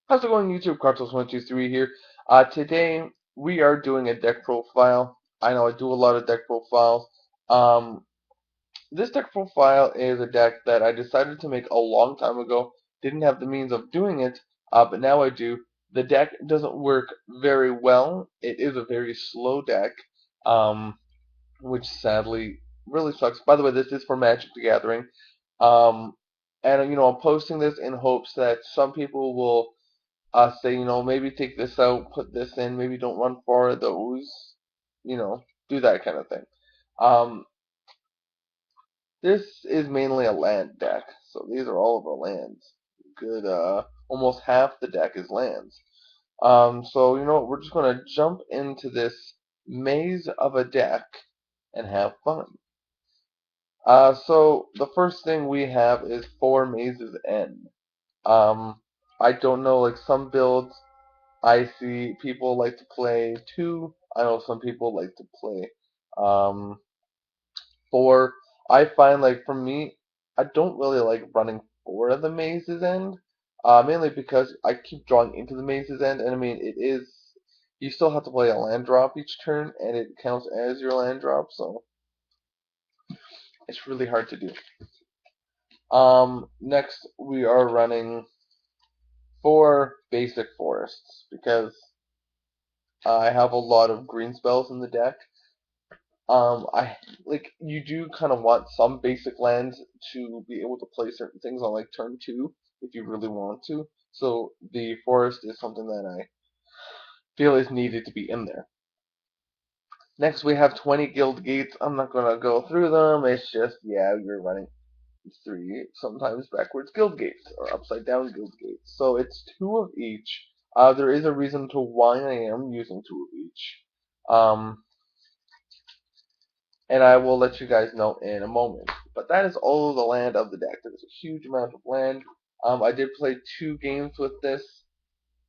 How's it going, YouTube? Cartos123 here. Today we are doing a deck profile. I know I do a lot of deck profiles. Um, this deck profile is a deck that I decided to make a long time ago. Didn't have the means of doing it, but now I do. The deck doesn't work very well. It is a very slow deck, which sadly really sucks. By the way, this is for Magic the Gathering. Um, and I'm posting this in hopes that some people will say, maybe take this out, put this in, maybe don't run for those, do that kind of thing. Um, this is mainly a land deck, so these are all of our lands. Good, almost half the deck is lands. So, we're just going to jump into this maze of a deck and have fun. So the first thing we have is four mazes end. I don't know, like some builds I see people like to play two. I know some people like to play um, four. I find like for me, I don't really like running four of the mazes end, mainly because I keep drawing into the mazes end, and I mean it is you still have to play a land drop each turn, and it counts as your land drop, so it's really hard to do. Next we are running four basic forests because I have a lot of green spells in the deck. I like you do kind of want some basic lands to be able to play certain things on like turn two if you really want to. So the forest is something that I feel is needed to be in there. Next we have 20 guild gates. I'm not gonna go through them. It's just yeah, you're running three sometimes backwards guild gates or upside down guild gates. So it's two of each. There is a reason to why I am using two of each. Um, and I will let you guys know in a moment. But that is all of the land of the deck. There's a huge amount of land. I did play two games with this,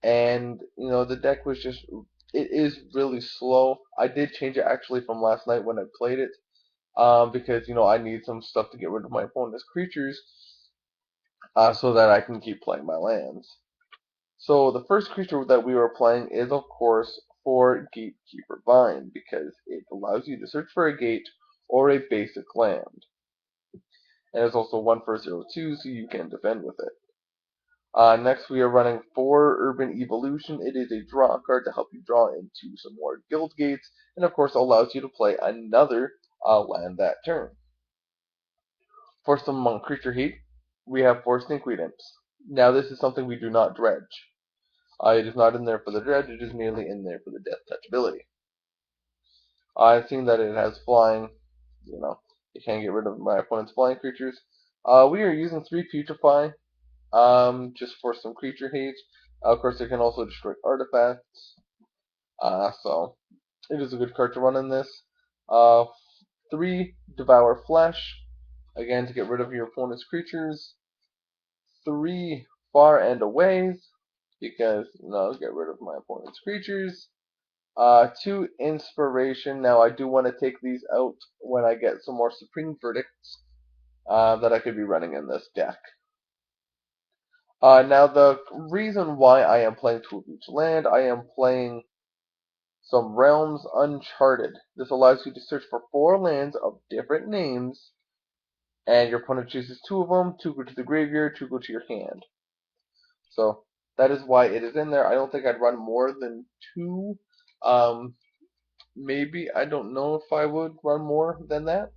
and the deck was just it is really slow. I did change it actually from last night when I played it, because I need some stuff to get rid of my opponent's creatures, so that I can keep playing my lands. So the first creature that we were playing is of course for Gatekeeper Vine because it allows you to search for a gate or a basic land. And it's also 1 for 0/2, so you can defend with it. Next, we are running 4 Urban Evolution. It is a draw card to help you draw into some more guild gates, and of course allows you to play another land that turn. For some monk creature heat, we have 4 Stinkweed Imps. Now, this is something we do not dredge. It is not in there for the dredge, it is merely in there for the death touch ability. I've seen that it has flying, you can get rid of my opponent's flying creatures. We are using 3 Putrefy, just for some creature hate. Of course, it can also destroy artifacts, so it is a good card to run in this. Uh, 3 Devour Flesh, again to get rid of your opponent's creatures. 3 Far and Away, because, get rid of my opponent's creatures. 2 Inspiration. Now, I do want to take these out when I get some more Supreme Verdicts that I could be running in this deck. Now, the reason why I am playing two of each land, I am playing some Realms Uncharted. This allows you to search for 4 lands of different names, and your opponent chooses 2 of them. 2 go to the graveyard, 2 go to your hand. So that is why it is in there. I don't think I'd run more than 2. Um, Maybe, I don't know if I would run more than that.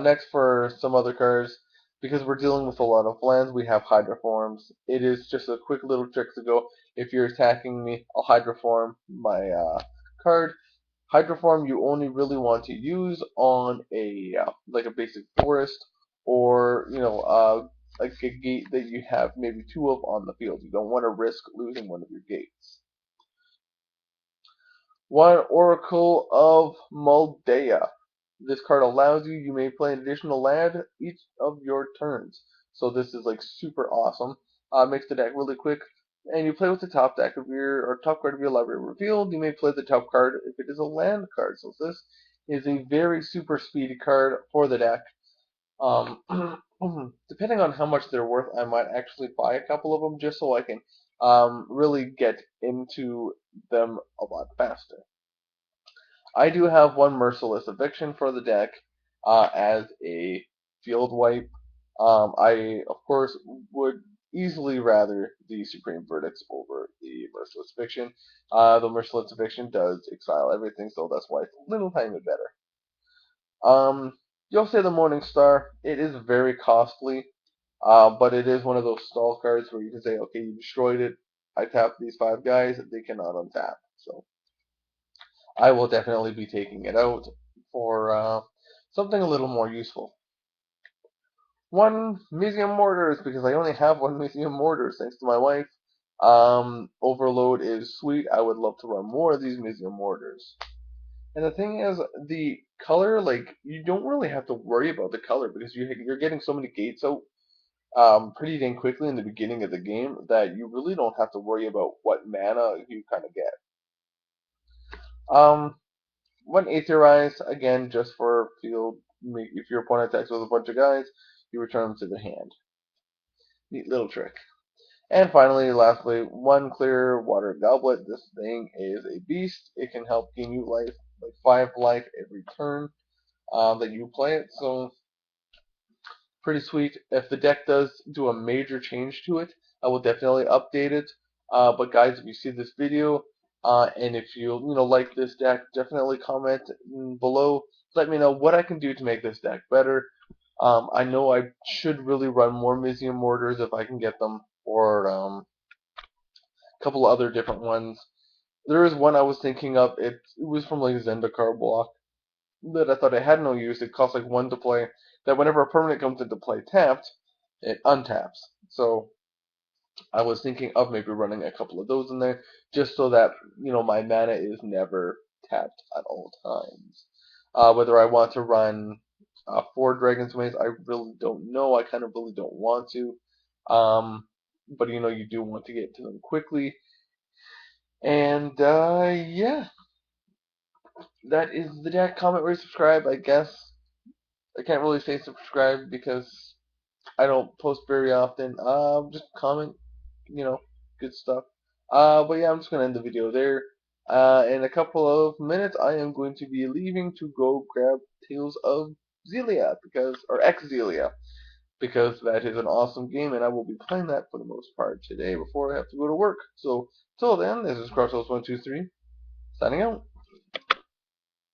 Next, for some other cards, because we're dealing with a lot of lands, we have Hydroforms. It is just a quick little trick to go. If you're attacking me, I'll Hydroform my card. Hydroform you only really want to use on a like a basic forest, or like a gate that you have maybe 2 of on the field. You don't want to risk losing one of your gates. 1 Oracle of Moldea. This card allows you may play an additional land each of your turns. So this is like super awesome. Makes the deck really quick. And you play with the top deck of your or top card of your library revealed. You may play the top card if it is a land card. So this is a very super speedy card for the deck. Um, depending on how much they're worth, I might actually buy a couple of them just so I can really get into them a lot faster. I do have one Merciless Eviction for the deck as a field wipe. I, of course, would easily rather the Supreme Verdicts over the Merciless Eviction. The Merciless Eviction does exile everything, so that's why it's a little tiny bit better. You'll say the Morning Star. It is very costly, but it is one of those stall cards where you can say, okay, you destroyed it. I tapped these 5 guys. They cannot untap. So I will definitely be taking it out for something a little more useful. One Museum Mortars, because I only have one Museum Mortars thanks to my wife. Overload is sweet. I would love to run more of these Museum Mortars. And the thing is, the color, like, you don't really have to worry about the color because you're getting so many gates out pretty dang quickly in the beginning of the game that you really don't have to worry about what mana you kind of get. Um, One Aetherize, again, just for field. If your opponent attacks with a bunch of guys, you return them to the hand. Neat little trick. And finally, lastly, one Clear Water Goblet. This thing is a beast. It can help gain you life, like 5 life every turn that you play it. So pretty sweet. If the deck does do a major change to it, I will definitely update it. But guys, if you see this video and if you like this deck, definitely comment below. Let me know what I can do to make this deck better. I know I should really run more Museum Mortars if I can get them, or a couple of other different ones. There is one I was thinking of. It was from like Zendikar block that I thought it had no use. It costs like 1 to play. That whenever a permanent comes into play tapped, it untaps. So I was thinking of maybe running a couple of those in there, just so that my mana is never tapped at all times. Whether I want to run 4 Dragon's Ways, I really don't know. I kind of really don't want to. But you do want to get to them quickly. And yeah, that is the deck. Comment, rate, subscribe. I guess I can't really say subscribe because I don't post very often. Just comment, you know, good stuff. But yeah, I'm just gonna end the video there. In a couple of minutes, I am going to be leaving to go grab Tales of Xillia or X Xillia, because that is an awesome game, and I will be playing that for the most part today before I have to go to work. So till then, this is Crossroads 123 signing out.